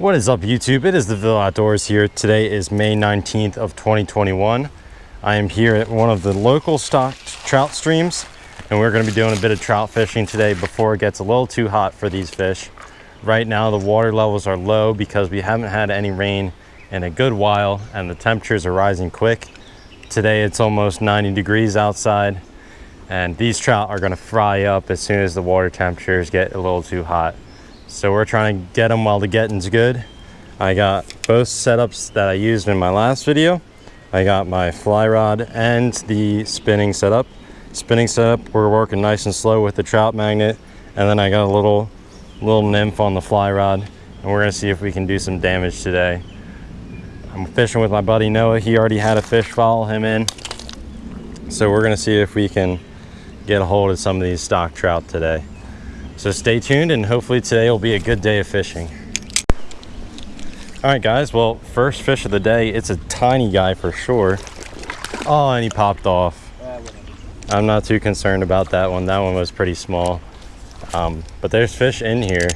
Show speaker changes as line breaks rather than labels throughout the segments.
What is up, YouTube? It is the Ville Outdoors here. Today is May 19th of 2021. I am here at one of the local stocked trout streams, and we're going to be doing a bit of trout fishing today before it gets a little too hot for these fish. Right now the water levels are low because we haven't had any rain in a good while and the temperatures are rising quick. Today it's almost 90 degrees outside, and these trout are going to fry up as soon as the water temperatures get a little too hot. So we're trying to get them while the getting's good. I got both setups that I used in my last video. I got my fly rod and the spinning setup. Spinning setup, we're working nice and slow with the trout magnet, and then I got a little nymph on the fly rod, and we're gonna see if we can do some damage today. I'm fishing with my buddy Noah. He already had a fish follow him in, so we're gonna see if we can get a hold of some of these stock trout today. So stay tuned, and hopefully today will be a good day of fishing. All right, guys, well, first fish of the day, it's a tiny guy for sure. Oh, and he popped off. I'm not too concerned about that one. That one was pretty small. But there's fish in here.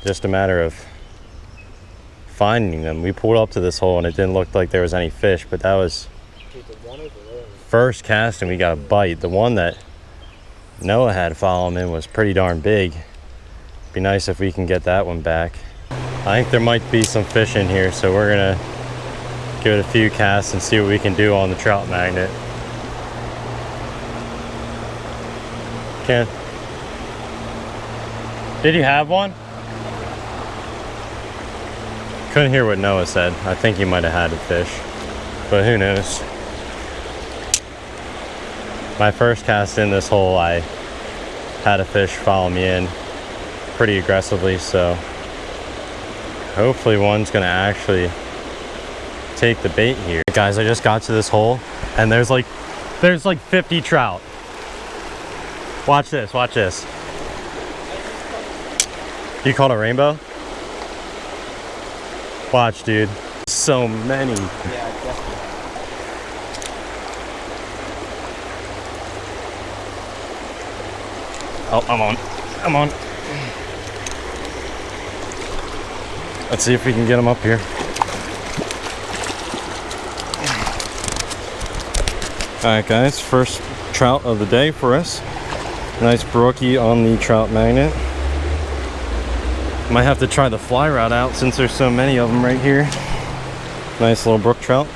Just a matter of finding them. We pulled up to this hole and it didn't look like there was any fish, but that was first cast and we got a bite. The one that Noah had follow him in was pretty darn big. Be nice if we can get that one back. I think there might be some fish in here, so we're gonna give it a few casts and see what we can do on the trout magnet. Did you have one? Couldn't hear what Noah said. I think he might have had a fish, but who knows. My first cast in this hole, I had a fish follow me in pretty aggressively, so hopefully one's gonna actually take the bait here. Guys, I just got to this hole and there's like 50 trout. Watch this, watch this. You caught a rainbow? Watch, dude. So many.
Yeah, definitely.
Oh, I'm on. Let's see if we can get them up here. All right, guys, first trout of the day for us. Nice brookie on the trout magnet. Might have to try the fly rod out since there's so many of them right here. Nice little brook trout.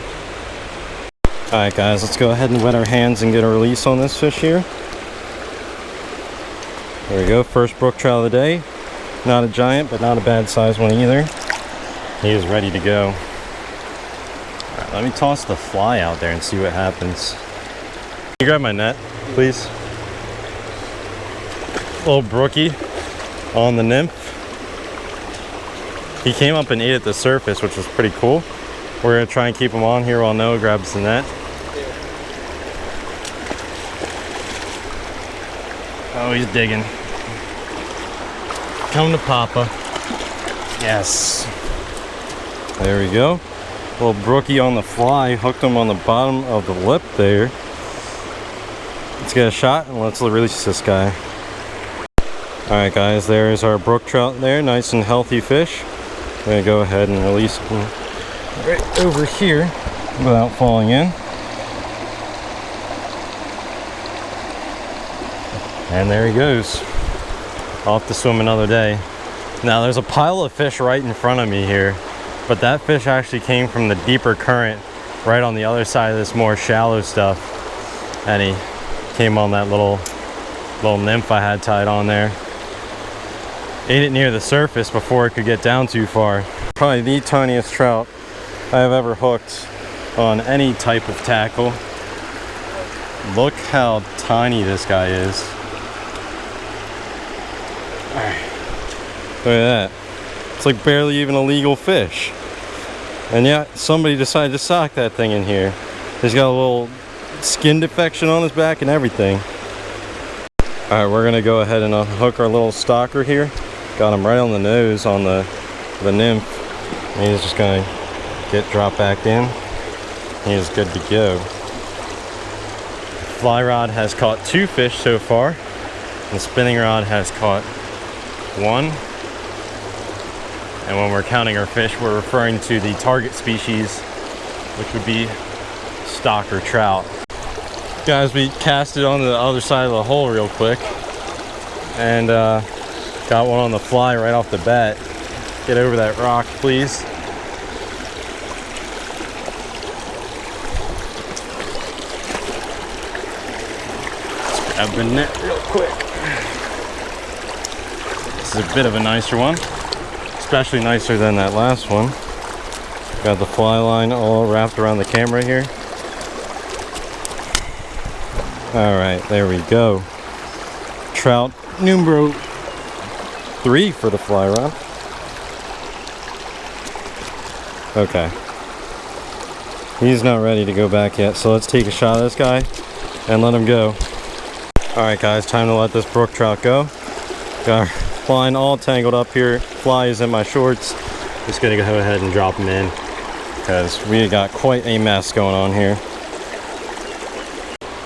All right, guys, let's go ahead and wet our hands and get a release on this fish here. There we go, first brook trout of the day. Not a giant, but not a bad size one either. He is ready to go. All right, let me toss the fly out there and see what happens. Can you grab my net, please? Little brookie on the nymph. He came up and ate at the surface, which was pretty cool. We're gonna try and keep him on here while Noah grabs the net. Oh, he's digging. Come to Papa. Yes. There we go. Little brookie on the fly. Hooked him on the bottom of the lip there. Let's get a shot and let's release this guy. Alright, guys, there's our brook trout there. Nice and healthy fish. I'm gonna go ahead and release him right over here without falling in. And there he goes. I'll have to swim another day. Now there's a pile of fish right in front of me here, but that fish actually came from the deeper current right on the other side of this more shallow stuff, and he came on that little nymph I had tied on there. Ate it near the surface before it could get down too far. Probably the tiniest trout I have ever hooked on any type of tackle. Look how tiny this guy is. Look at that. It's like barely even a legal fish. And yet somebody decided to sock that thing in here. He's got a little skin defection on his back and everything. All right, we're gonna go ahead and hook our little stalker here. Got him right on the nose on the nymph. And he's just gonna get dropped back in. He is good to go. Fly rod has caught 2 fish so far. The spinning rod has caught 1. And when we're counting our fish, we're referring to the target species, which would be stock or trout. Guys, we cast it on the other side of the hole real quick and got one on the fly right off the bat. Get over that rock, please. Let's grab the net real quick. This is a bit of a nicer one, especially nicer than that last one. Got the fly line all wrapped around the camera here. All right, there we go. Trout numero 3 for the fly rod. Okay. He's not ready to go back yet, so let's take a shot of this guy and let him go. All right, guys, time to let this brook trout go. Got our line all tangled up here. Fly is in my shorts. Just gonna go ahead and drop him in because we got quite a mess going on here.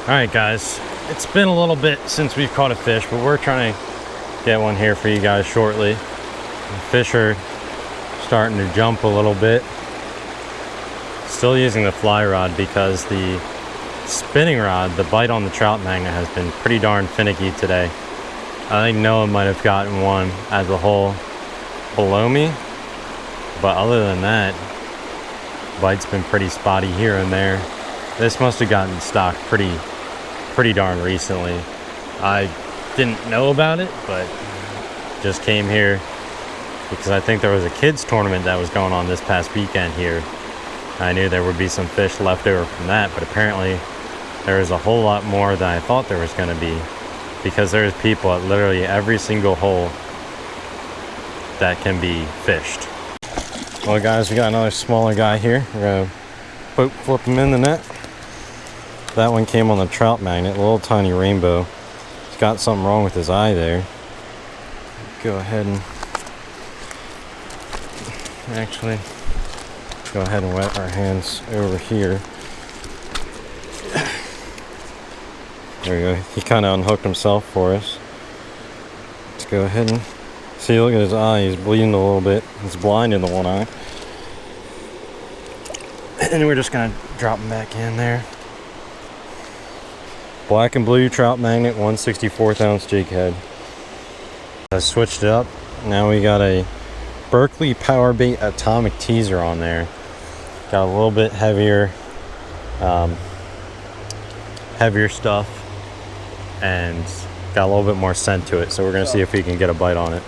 All right, guys, it's been a little bit since we've caught a fish, but we're trying to get one here for you guys shortly. The fish are starting to jump a little bit. Still using the fly rod because the spinning rod, the bite on the trout magnet, has been pretty darn finicky today. I think Noah might have gotten one at the hole below me, but other than that, bite's been pretty spotty here and there. This must have gotten stocked pretty darn recently. I didn't know about it, but just came here because I think there was a kids tournament that was going on this past weekend here. I knew there would be some fish left over from that, but apparently there is a whole lot more than I thought there was going to be, because there's people at literally every single hole that can be fished. Well, guys, we got another smaller guy here. We're gonna boat flip him in the net. That one came on the trout magnet, a little tiny rainbow. He's got something wrong with his eye there. Go ahead and actually go ahead and wet our hands over here. There we go. He kind of unhooked himself for us. Let's go ahead and see. Look at his eye. He's bleeding a little bit. He's blind in the one eye. And we're just gonna drop him back in there. Black and blue trout magnet, 1/64 ounce jig head. I switched it up. Now we got a Berkeley Power Bait Atomic Teaser on there. Got a little bit heavier, heavier stuff, and got a little bit more scent to it. So we're gonna see if we can get a bite on it.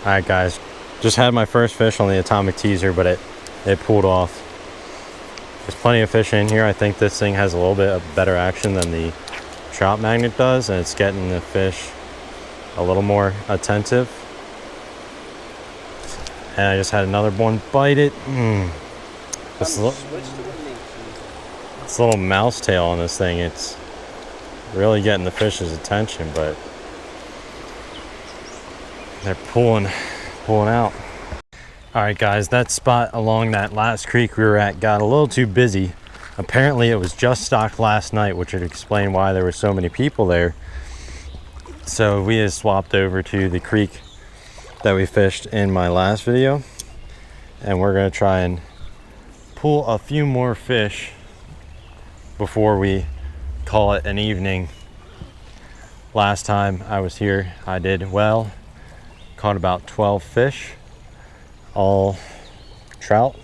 All right, guys, just had my first fish on the Atomic Teaser, but it pulled off. There's plenty of fish in here. I think this thing has a little bit of better action than the trout magnet does, and it's getting the fish a little more attentive. And I just had another one bite it. This little mouse tail on this thing, it's really getting the fish's attention, but they're pulling out. All right, guys, that spot along that last creek we were at got a little too busy. Apparently it was just stocked last night, which would explain why there were so many people there. So we just swapped over to the creek that we fished in my last video, and we're gonna try and pull a few more fish before we call it an evening. Last time I was here, I did well, caught about 12 fish, all trout,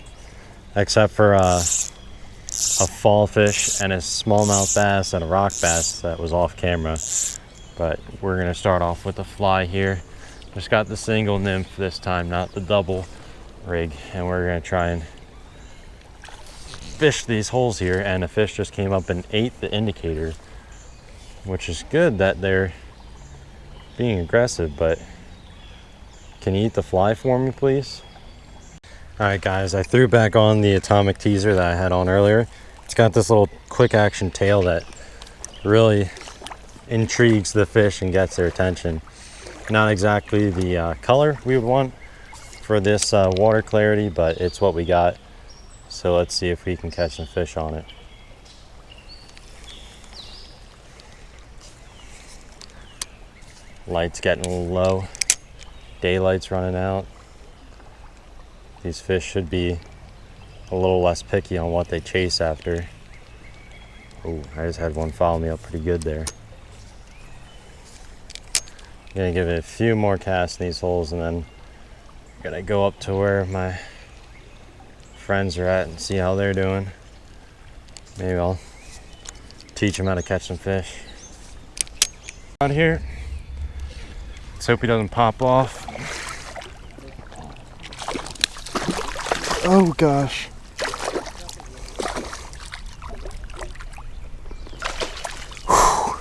except for a fall fish and a smallmouth bass and a rock bass that was off camera. But we're gonna start off with the fly here. Just got the single nymph this time, not the double rig, and we're gonna try and fish these holes here. And a fish just came up and ate the indicator, which is good that they're being aggressive, but can you eat the fly for me, please? All right, guys, I threw back on the Atomic Teaser that I had on earlier. It's got this little quick action tail that really intrigues the fish and gets their attention. Not exactly the color we would want for this water clarity, but it's what we got. So let's see if we can catch some fish on it. Light's getting a little low. Daylight's running out. These fish should be a little less picky on what they chase after. Oh, I just had one follow me up pretty good there. I'm gonna give it a few more casts in these holes, and then I'm gonna go up to where my friends are at and see how they're doing. Maybe I'll teach them how to catch some fish. Out here, let's hope he doesn't pop off. Oh gosh. Whew.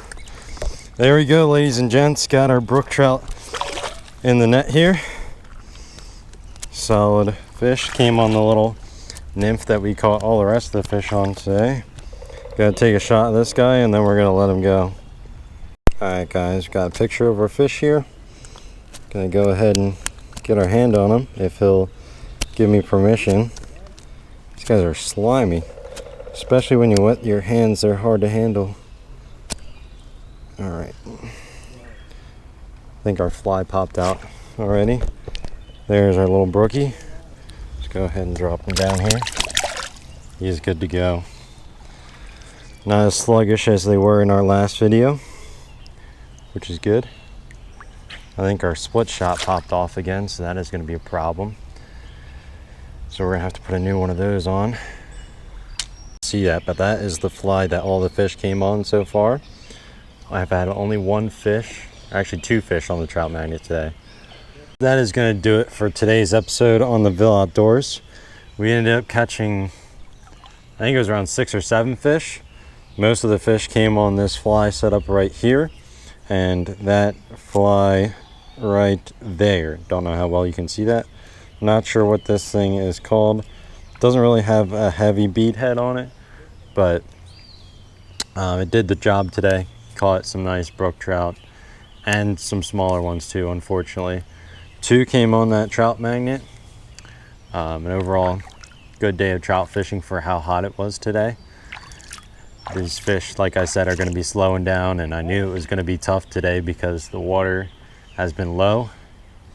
There we go, ladies and gents. Got our brook trout in the net here. Solid fish. Came on the little nymph that we caught all the rest of the fish on today. Gotta take a shot of this guy and then we're gonna let him go. Alright guys, got a picture of our fish here. Gonna go ahead and get our hand on him if he'll give me permission. These guys are slimy, especially when you wet your hands. They're hard to handle. All right, I think our fly popped out already. There's our little brookie. Let's go ahead and drop him down here. He's good to go. Not as sluggish as they were in our last video, which is good. I think our split shot popped off again, so that is going to be a problem. So we're gonna have to put a new one of those on. See that, but that is the fly that all the fish came on so far. I've had only one fish, actually two fish on the trout magnet today. That is gonna do it for today's episode on the Ville Outdoors. We ended up catching, I think it was around 6 or 7 fish. Most of the fish came on this fly set up right here, and that fly right there. Don't know how well you can see that. Not sure what this thing is called. Doesn't really have a heavy bead head on it, but it did the job today. Caught some nice brook trout and some smaller ones too, unfortunately. 2 came on that trout magnet. An overall good day of trout fishing for how hot it was today. These fish, like I said, are going to be slowing down, and I knew it was going to be tough today because the water has been low.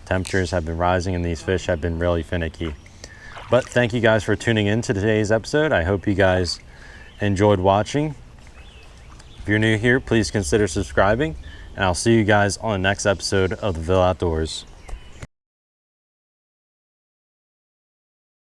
Temperatures have been rising and these fish have been really finicky. But thank you guys for tuning in to today's episode. I hope you guys enjoyed watching. If you're new here, please consider subscribing, and I'll see you guys on the next episode of the Ville Outdoors.